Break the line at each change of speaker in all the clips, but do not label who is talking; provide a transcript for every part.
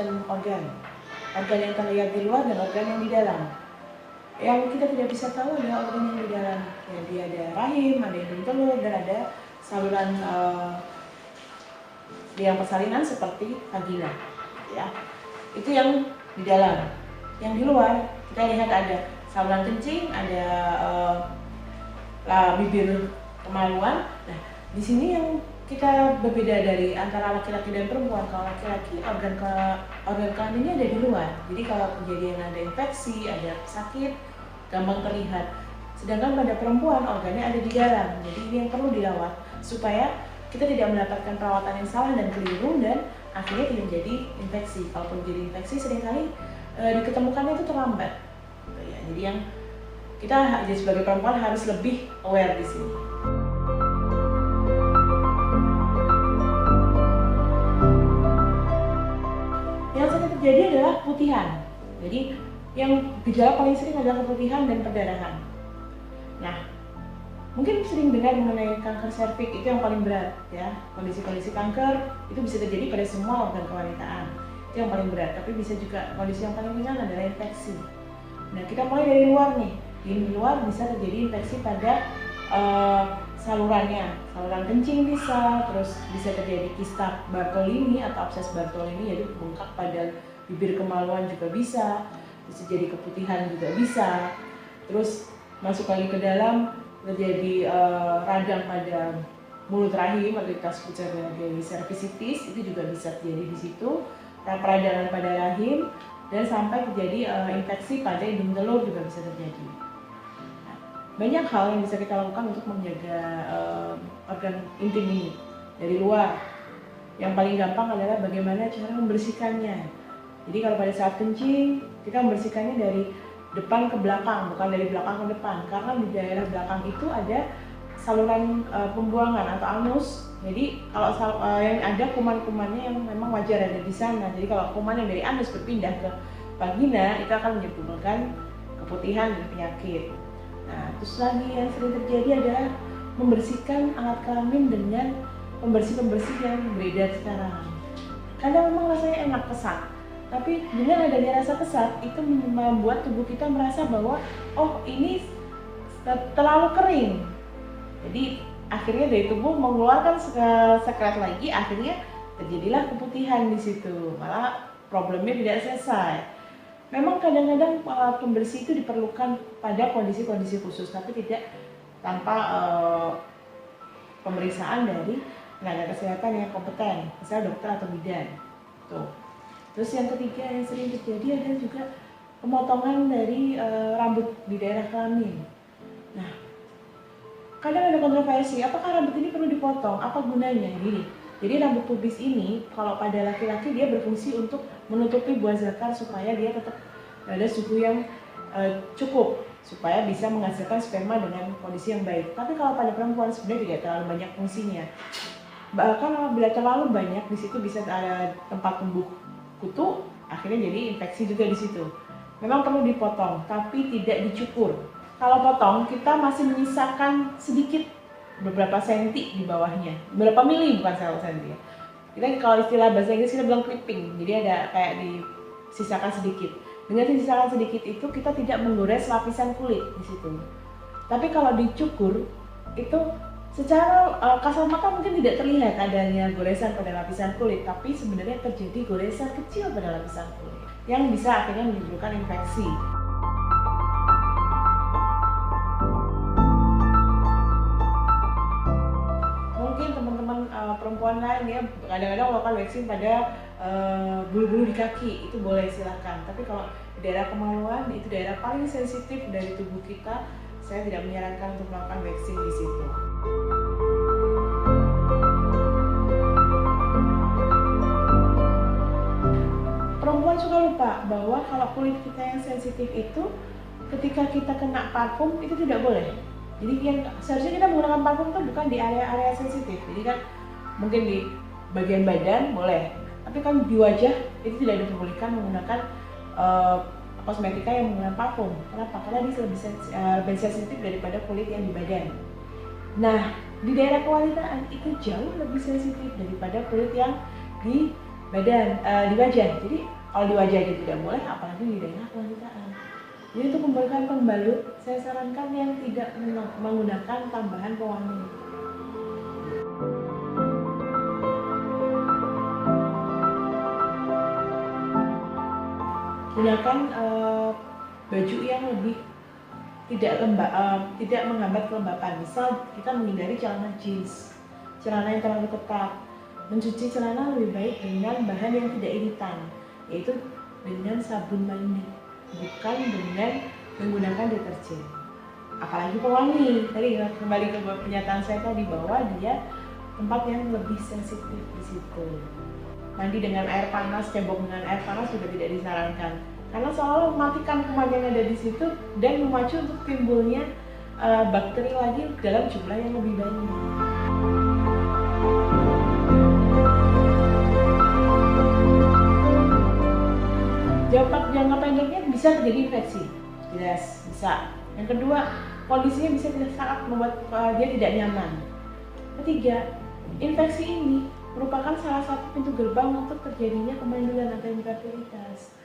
macam organ yang terlihat di luar dan organ yang di dalam. Yang kita tidak bisa tahu adalah organ yang di dalam. Jadi ada rahim, ada indung telur, dan ada saluran yang persalinan seperti vagina. Ya, itu yang di dalam. Yang di luar kita lihat ada saluran kencing, ada bibir kemaluan. Nah, di sini yang kita berbeda dari antara laki-laki dan perempuan. Kalau laki-laki organ kelaminnya ada di luar. Jadi kalau kejadian ada infeksi, ada sakit, gampang terlihat. Sedangkan pada perempuan organnya ada di dalam. Jadi ini yang perlu dirawat supaya kita tidak mendapatkan perawatan yang salah dan keliru dan akhirnya tidak menjadi infeksi. Kalaupun jadi infeksi seringkali diketemukannya itu terlambat. Ya, jadi yang kita sebagai perempuan harus lebih aware di sini. Yang sering terjadi adalah keputihan. Jadi yang gejala paling sering adalah keputihan dan perdarahan. Nah, mungkin sering dengar mengenai kanker serviks, itu yang paling berat ya. Kondisi-kondisi kanker itu bisa terjadi pada semua organ kewanitaan. Itu yang paling berat, tapi bisa juga kondisi yang paling ringan adalah infeksi. Nah, kita mulai dari luar nih. Di luar bisa terjadi infeksi pada salurannya, saluran kencing bisa, terus bisa terjadi kista Bartolini atau abses Bartolini, yaitu bengkak pada bibir kemaluan juga bisa jadi keputihan juga bisa. Terus masuk lagi ke dalam terjadi radang pada mulut rahim atau kita sebut sebagai cervicitis, itu juga bisa terjadi di situ. Peradangan pada rahim dan sampai terjadi infeksi pada indung telur juga bisa terjadi. Nah, banyak hal yang bisa kita lakukan untuk menjaga organ intim ini dari luar. Yang paling gampang adalah bagaimana cara membersihkannya. Jadi kalau pada saat kencing, kita membersihkannya dari depan ke belakang, bukan dari belakang ke depan. Karena di daerah belakang itu ada saluran pembuangan atau anus. Jadi kalau yang ada kuman-kumannya yang memang wajar ada di sana. Jadi kalau kuman yang dari anus berpindah ke vagina, itu akan menyebabkan keputihan dan penyakit. Nah, terus lagi yang sering terjadi adalah membersihkan alat kelamin dengan pembersih-pembersih yang beredar sekarang. Kadang memang rasanya enak, kesat. Tapi dengan adanya rasa kesat, itu membuat tubuh kita merasa bahwa oh ini terlalu kering. Jadi akhirnya dari tubuh mengeluarkan sekret lagi, akhirnya terjadilah keputihan di situ. Malah problemnya tidak selesai. Memang kadang-kadang pembersih itu diperlukan pada kondisi-kondisi khusus, tapi tidak tanpa pemeriksaan dari tenaga kesehatan yang kompeten, misalnya dokter atau bidan. Tuh. Terus yang ketiga yang sering terjadi adalah juga pemotongan dari rambut di daerah kelamin. Nah, kadang ada kontroversi, apakah rambut ini perlu dipotong? Apa gunanya? Gini, jadi rambut pubis ini kalau pada laki-laki dia berfungsi untuk menutupi buah zakar supaya dia tetap ada suhu yang cukup supaya bisa menghasilkan sperma dengan kondisi yang baik. Tapi kalau pada perempuan sebenarnya tidak terlalu banyak fungsinya. Bahkan apabila terlalu banyak di situ bisa ada tempat tumbuh kutu, akhirnya jadi infeksi juga di situ. Memang perlu dipotong, tapi tidak dicukur. Kalau potong, kita masih menyisakan sedikit beberapa senti di bawahnya, beberapa mili bukan senti. Kita kalau istilah bahasa Inggris kita bilang clipping, jadi ada kayak disisakan sedikit. Dengan disisakan sedikit itu kita tidak menggores lapisan kulit di situ. Tapi kalau dicukur itu secara kasat mata mungkin tidak terlihat adanya goresan pada lapisan kulit, tapi sebenarnya terjadi goresan kecil pada lapisan kulit yang bisa akhirnya menimbulkan infeksi. Mungkin teman-teman perempuan lain ya kadang-kadang melakukan waxing pada bulu-bulu di kaki, itu boleh silahkan. Tapi kalau di daerah kemaluan itu daerah paling sensitif dari tubuh kita, saya tidak menyarankan untuk melakukan waxing di situ. Perempuan suka lupa bahwa kalau kulit kita yang sensitif itu ketika kita kena parfum itu tidak boleh. Jadi yang seharusnya kita menggunakan parfum itu bukan di area-area sensitif. Jadi kan mungkin di bagian badan boleh, tapi kan di wajah itu tidak diperbolehkan menggunakan kosmetika yang menggunakan parfum. Kenapa? Karena dia lebih sensitif daripada kulit yang di badan. Nah, di daerah kewanitaan itu jauh lebih sensitif daripada kulit yang di badan, di wajah. Jadi kalau di wajah aja tidak boleh, apalagi di daerah kelamitaan. Jadi untuk memberikan pembalut, saya sarankan yang tidak menggunakan tambahan pewangi. Gunakan baju yang lebih tidak menghambat kelembapan. Misal kita menghindari celana jeans, celana yang terlalu ketat. Mencuci celana lebih baik dengan bahan yang tidak iritan, yaitu dengan sabun mandi, bukan dengan menggunakan deterjen. Apalagi pewangi. Tadi kembali ke pernyataan saya tadi bahwa dia tempat yang lebih sensitif di situ. Mandi dengan air panas, cebok dengan air panas juga tidak disarankan, karena seolah mematikan kuman yang ada di situ dan memacu untuk timbulnya bakteri lagi dalam jumlah yang lebih banyak. Jangka pendeknya bisa terjadi infeksi, jelas bisa. Yang kedua, kondisinya bisa sangat membuat dia tidak nyaman. Ketiga, infeksi ini merupakan salah satu pintu gerbang untuk terjadinya kemandulan atau infertilitas.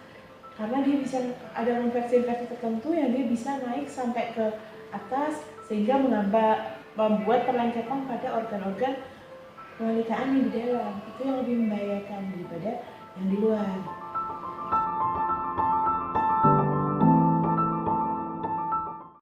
Karena dia bisa ada infeksi-infeksi tertentu yang dia bisa naik sampai ke atas sehingga membuat perlengketan pada organ-organ kewanitaan yang di dalam. Itu yang lebih membahayakan daripada yang di luar.